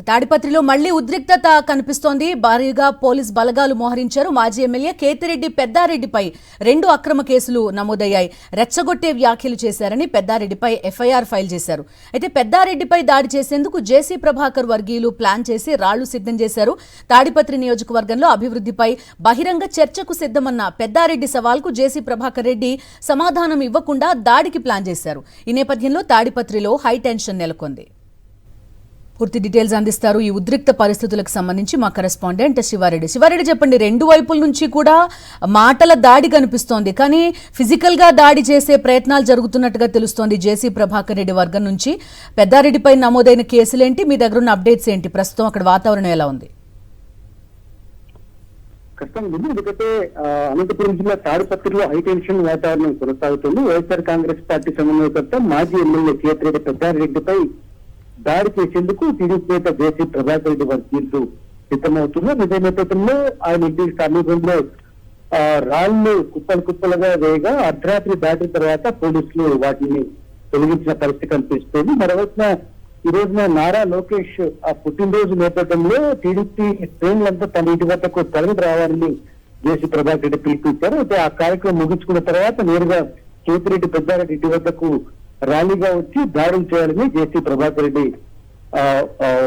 తాడిపత్రిలో మళ్లీ ఉద్రిక్తత కనిపిస్తోంది. భారీగా పోలీస్ బలగాలు మోహరించారు. మాజీ ఎమ్మెల్యే కేతిరెడ్డి పెద్దారెడ్డిపై 2 అక్రమ కేసులు నమోదయ్యాయి. రెచ్చగొట్టే వ్యాఖ్యలు చేశారని పెద్దారెడ్డిపై ఎఫ్ఐఆర్ ఫైల్ చేశారు. అయితే పెద్దారెడ్డిపై దాడి చేసేందుకు జేసీ ప్రభాకర్ వర్గీయులు ప్లాన్ చేసి రాళ్లు సిద్ధం చేశారు. తాడిపత్రి నియోజకవర్గంలో అభివృద్ధిపై బహిరంగ చర్చకు సిద్ధమన్న పెద్దారెడ్డి సవాల్కు జేసీ ప్రభాకర్ రెడ్డి సమాధానం ఇవ్వకుండా దాడికి ప్లాన్ చేశారు. ఈ నేపథ్యంలో తాడిపత్రిలో హై టెన్షన్ నెలకొంది. పూర్తి డీటెయిల్స్ అందిస్తారు ఈ ఉద్రిక్త పరిస్థితులకు సంబంధించి మా కరెస్పాండెంట్ శివారెడ్డి. చెప్పండి, 2 వైపుల నుంచి కూడా మాటల దాడి కనిపిస్తోంది, కానీ ఫిజికల్ గా దాడి చేసే ప్రయత్నాలు జరుగుతున్నట్టుగా తెలుస్తోంది జేసీ ప్రభాకర్ రెడ్డి వర్గం నుంచి. పెద్దారెడ్డిపై నమోదైన కేసులేంటి, మీ దగ్గర ఉన్న అప్డేట్స్ ఏంటి, ప్రస్తుతం అక్కడ వాతావరణం ఎలా ఉంది? ఎందుకంటే అనంతపురం జిల్లా తాడిపత్రిలో హైటెన్షన్ వాతావరణం కొనసాగుతుంది. వైఎస్ఆర్ కాంగ్రెస్ పార్టీ సమన్వయకర్త మాజీ ఎమ్మెల్యే కేతిరెడ్డి పెద్దారెడ్డిపై దాడి చేసేందుకు టీడీపీ నేత జేసీ ప్రభాకర్ రెడ్డి వర్గీయులు సిద్ధమవుతున్నారు. ఇదే నేపథ్యంలో ఆయన ఇంటికి సమీపంలో రాళ్లు కుప్పలుగా వేయగా అర్ధరాత్రి దాటిన తర్వాత పోలీసులు వాటిని తొలగించిన పరిస్థితి కనిపిస్తుంది. మరోవైపున ఈ రోజున నారా లోకేష్ ఆ పుట్టినరోజు నేపథ్యంలో టీడీపీ శ్రేణులంతా తన ఇంటి వద్దకు తరలి రావాలని జేసీ ప్రభాకర్ రెడ్డి పిలుపునిచ్చారు. అయితే ఆ కార్యక్రమం ముగించుకున్న తర్వాత నేరుగా కేతిరెడ్డి పెద్దారెడ్డి ఇంటి వద్దకు ర్యాలీగా వచ్చి దాడులు చేయాలని జేసీ ప్రభాకర్ రెడ్డి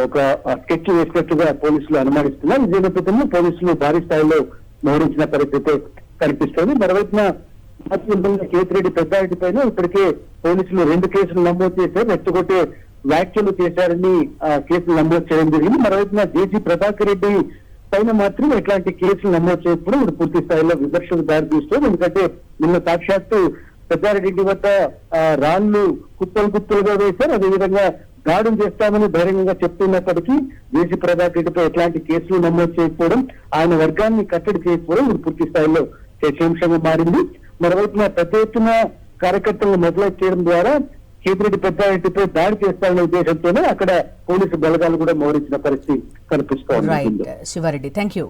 ఒక స్కెచ్ వేసినట్టుగా పోలీసులు అనుమానిస్తున్నారు. ఇదే నేపథ్యంలో పోలీసులు భారీ స్థాయిలో మోహరించిన పరిస్థితి కనిపిస్తోంది. మరోవైపున కేతిరెడ్డి పెద్దారెడ్డి పైన ఇప్పటికే పోలీసులు 2 కేసులు నమోదు చేశారు. రెచ్చగొట్టే వ్యాఖ్యలు చేశారని కేసులు నమోదు చేయడం జరిగింది. మరోవైపున జేసీ ప్రభాకర్ రెడ్డి పైన మాత్రం ఎట్లాంటి కేసులు నమోదు చేయకపోవడం ఇప్పుడు పూర్తి స్థాయిలో విమర్శకు దారితీస్తుంది. ఎందుకంటే నిన్న సాక్షాత్తు పెద్దారెడ్డి వద్ద రాళ్లు కుప్పలుగా వేశారు. అదేవిధంగా దాడులు చేస్తామని ధైర్యంగా చెప్తున్నప్పటికీ జేసీ ప్రభాకర్ రెడ్డిపై ఎట్లాంటి కేసులు నమోదు చేయకపోవడం, ఆయన వర్గాన్ని కట్టడి చేయకపోవడం ఇప్పుడు పూర్తి స్థాయిలో చర్చాంశంగా మారింది. మరోవైపున పెద్ద ఎత్తున కార్యకర్తలను మొదలైట్ చేయడం ద్వారా కేతిరెడ్డి పెద్దారెడ్డిపై దాడి చేస్తారనే ఉద్దేశంతోనే అక్కడ పోలీసు బలగాలు కూడా మోహరించిన పరిస్థితి కనిపిస్తోంది. Sivareddy, thank you.